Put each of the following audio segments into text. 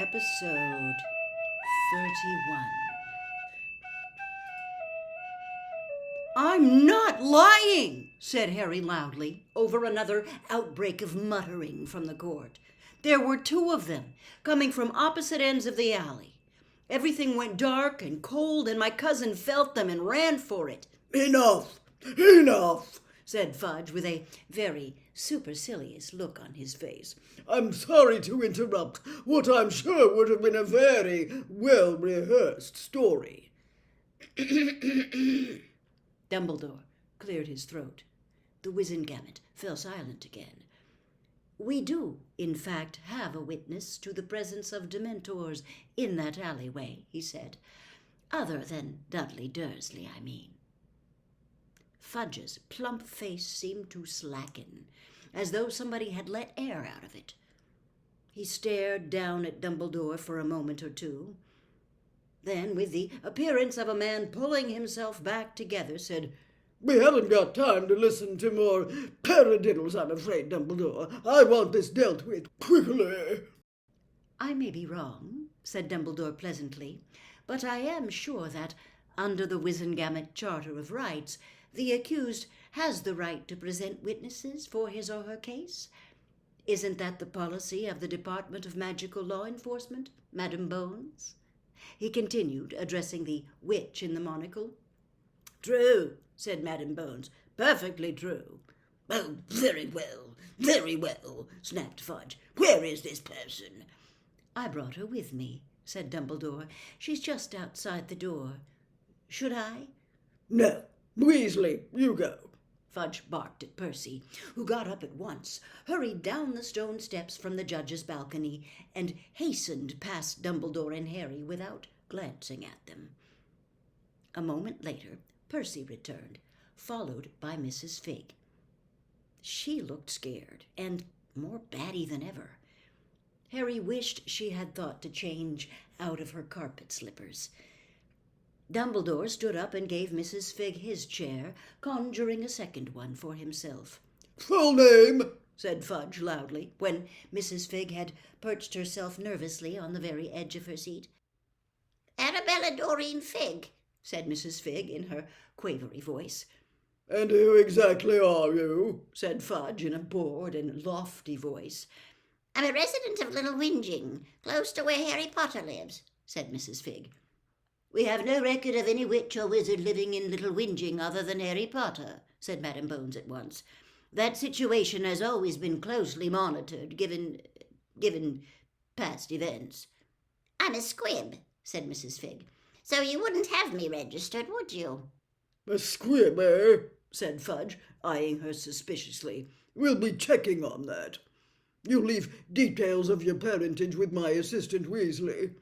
Episode 31. "I'm not lying," said Harry loudly, over another outbreak of muttering from the court. There were two of them, coming from opposite ends of the alley. Everything went dark and cold, and my cousin felt them and ran for it. "Enough! Enough!" said Fudge, with a very supercilious look on his face. "I'm sorry to interrupt what I'm sure would have been a very well-rehearsed story." Dumbledore cleared his throat. The Wizengamot fell silent again. "We do, in fact, have a witness to the presence of Dementors in that alleyway," he said. "Other than Dudley Dursley, I mean." Fudge's plump face seemed to slacken, as though somebody had let air out of it. He stared down at Dumbledore for a moment or two. Then, with the appearance of a man pulling himself back together, said, "We haven't got time to listen to more paradiddles, I'm afraid, Dumbledore. I want this dealt with quickly." "I may be wrong," said Dumbledore pleasantly, "but I am sure that, under the Wizengamot Charter of Rights, the accused has the right to present witnesses for his or her case. Isn't that the policy of the Department of Magical Law Enforcement, Madam Bones?" he continued, addressing the witch in the monocle. "True," said Madam Bones. "Perfectly true." "Oh, very well, snapped Fudge. "Where is this person?" "I brought her with me," said Dumbledore. "She's just outside the door. Should I?" "No. Weasley, you go." Fudge barked at Percy, who got up at once, hurried down the stone steps from the judge's balcony, and hastened past Dumbledore and Harry without glancing at them. A moment later, Percy returned, followed by Mrs. Figg. She looked scared, and more batty than ever. Harry wished she had thought to change out of her carpet slippers. Dumbledore stood up and gave Mrs. Figg his chair, conjuring a second one for himself. "Full name?" said Fudge loudly, when Mrs. Figg had perched herself nervously on the very edge of her seat. "Arabella Doreen Figg," said Mrs. Figg in her quavery voice. "And who exactly are you?" said Fudge in a bored and lofty voice. "I'm a resident of Little Whinging, close to where Harry Potter lives," said Mrs. Figg. "We have no record of any witch or wizard living in Little Whinging other than Harry Potter," said Madam Bones at once. "That situation has always been closely monitored, given past events." "I'm a squib," said Mrs. Figg. "So you wouldn't have me registered, would you?" "A squib, eh?" said Fudge, eyeing her suspiciously. "We'll be checking on that. You leave details of your parentage with my assistant Weasley.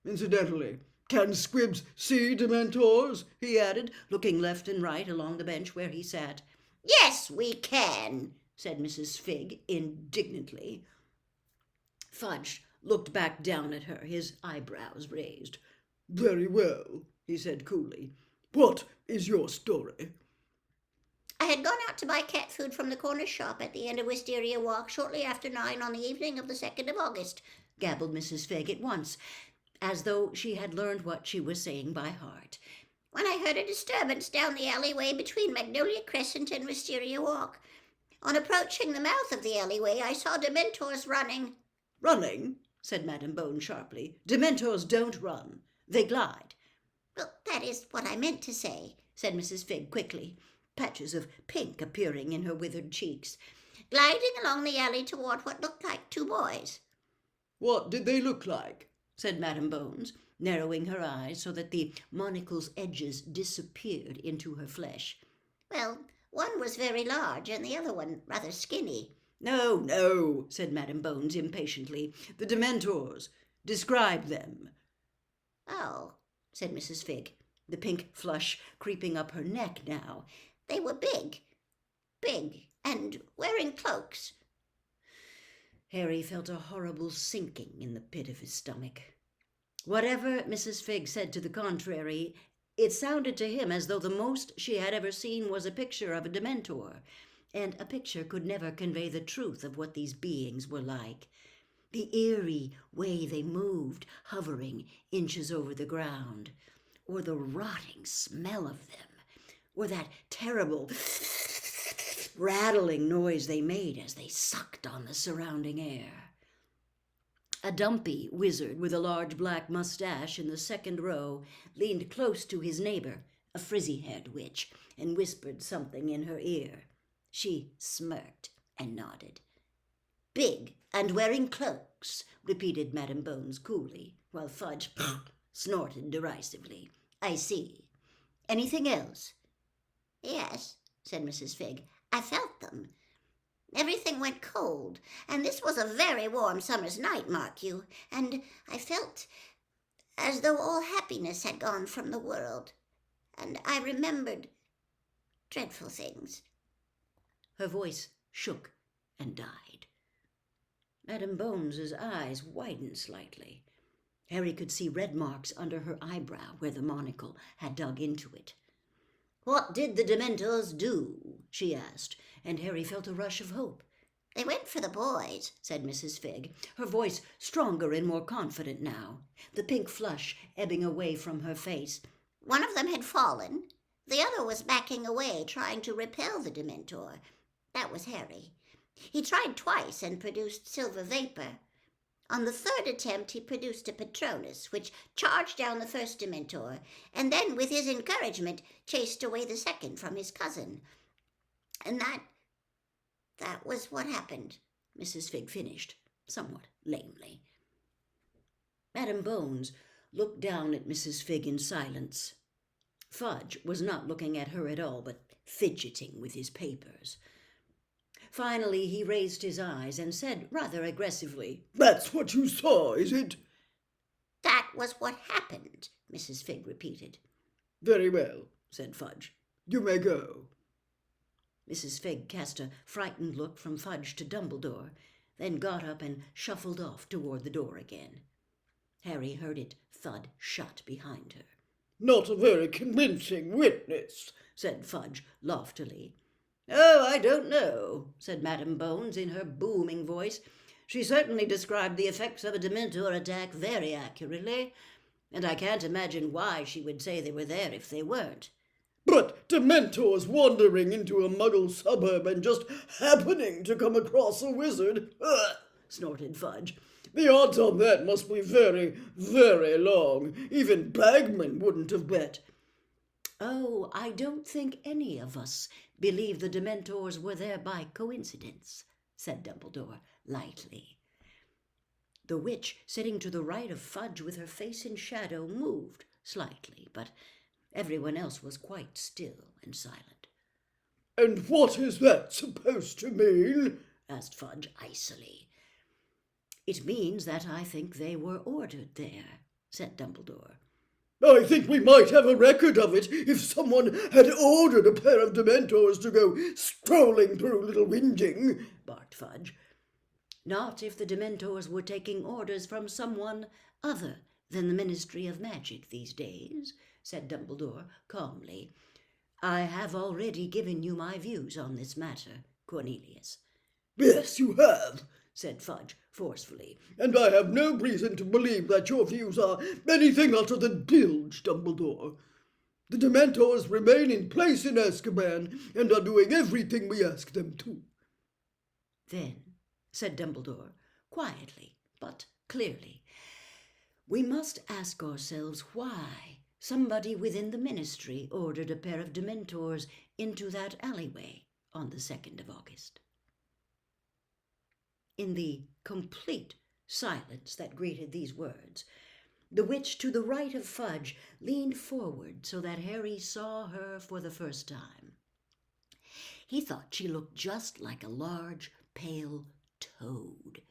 Incidentally, can squibs see Dementors?" he added, looking left and right along the bench where he sat. "Yes, we can," said Mrs. Figg indignantly. Fudge looked back down at her, his eyebrows raised. "Very well," he said coolly. "What is your story?" "I had gone out to buy cat food from the corner shop at the end of Wisteria Walk shortly after 9 on the evening of the 2nd of August, gabbled Mrs. Figg at once, as though she had learned what she was saying by heart, when I heard a disturbance down the alleyway between Magnolia Crescent and Wisteria Walk. On approaching the mouth of the alleyway, I saw Dementors running." "Running?" said Madam Bones sharply. "Dementors don't run. They glide." "Well, that is what I meant to say," said Mrs. Figg quickly, patches of pink appearing in her withered cheeks. "Gliding along the alley toward what looked like two boys." "What did they look like?" said Madam Bones, narrowing her eyes so that the monocle's edges disappeared into her flesh. "Well, one was very large and the other one rather skinny." No, said Madam Bones impatiently. "The Dementors. Describe them." "Oh," said Mrs. Figg, the pink flush creeping up her neck now. "They were big, and wearing cloaks." Harry felt a horrible sinking in the pit of his stomach. Whatever Mrs. Figg said to the contrary, it sounded to him as though the most she had ever seen was a picture of a Dementor, and a picture could never convey the truth of what these beings were like. The eerie way they moved, hovering inches over the ground, or the rotting smell of them, or that terrible rattling noise they made as they sucked on the surrounding air. A dumpy wizard with a large black mustache in the second row leaned close to his neighbor, a frizzy-haired witch, and whispered something in her ear. She smirked and nodded. "Big and wearing cloaks," repeated Madam Bones coolly, while Fudge snorted derisively. "I see. Anything else?" "Yes," said Mrs. Fig. "I felt them. Everything went cold, and this was a very warm summer's night, mark you, and I felt as though all happiness had gone from the world, and I remembered dreadful things." Her voice shook and died. Madam Bones's eyes widened slightly. Harry could see red marks under her eyebrow where the monocle had dug into it. "What did the Dementors do?" she asked, and Harry felt a rush of hope. "They went for the boys," said Mrs. Fig, her voice stronger and more confident now, the pink flush ebbing away from her face. "One of them had fallen. The other was backing away, trying to repel the Dementor. That was Harry. He tried twice and produced silver vapor. On the third attempt, he produced a Patronus, which charged down the first Dementor, and then, with his encouragement, chased away the second from his cousin. And that was what happened," Mrs. Fig finished, somewhat lamely. Madam Bones looked down at Mrs. Fig in silence. Fudge was not looking at her at all, but fidgeting with his papers. Finally he raised his eyes and said rather aggressively, "That's what you saw, is it?" "That was what happened," Mrs. Fig repeated. "Very well," said Fudge. "You may go." Mrs. Fig cast a frightened look from Fudge to Dumbledore, then got up and shuffled off toward the door again. Harry heard it thud shut behind her. "Not a very convincing witness," said Fudge loftily. "Oh, I don't know," said Madam Bones in her booming voice. "She certainly described the effects of a Dementor attack very accurately, and I can't imagine why she would say they were there if they weren't." "But Dementors wandering into a Muggle suburb and just happening to come across a wizard," snorted Fudge. "the odds on that must be very, very long. Even Bagman wouldn't have bet." "Oh, I don't think any of us believe the Dementors were there by coincidence," said Dumbledore lightly. The witch sitting to the right of Fudge with her face in shadow moved slightly, but everyone else was quite still and silent. "And what is that supposed to mean?" asked Fudge icily. "It means that I think they were ordered there," said Dumbledore. "I think we might have a record of it if someone had ordered a pair of Dementors to go strolling through Little Whinging," barked Fudge. "Not if the Dementors were taking orders from someone other than the Ministry of Magic these days," said Dumbledore calmly. "I have already given you my views on this matter, Cornelius." "Yes, you have," said Fudge forcefully. "and I have no reason to believe that your views are anything other than bilge, Dumbledore. The Dementors remain in place in Azkaban and are doing everything we ask them to." "Then," said Dumbledore, quietly but clearly, "we must ask ourselves why somebody within the Ministry ordered a pair of Dementors into that alleyway on the 2nd of August." In the complete silence that greeted these words, the witch to the right of Fudge leaned forward so that Harry saw her for the first time. He thought she looked just like a large, pale toad.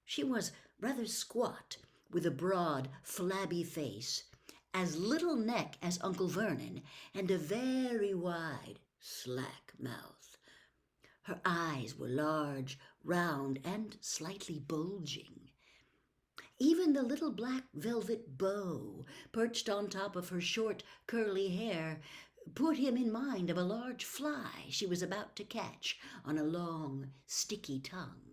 She was rather squat, with a broad, flabby face, as little neck as Uncle Vernon, and a very wide, slack mouth. Her eyes were large, round, and slightly bulging. Even the little black velvet bow perched on top of her short, curly hair put him in mind of a large fly she was about to catch on a long, sticky tongue.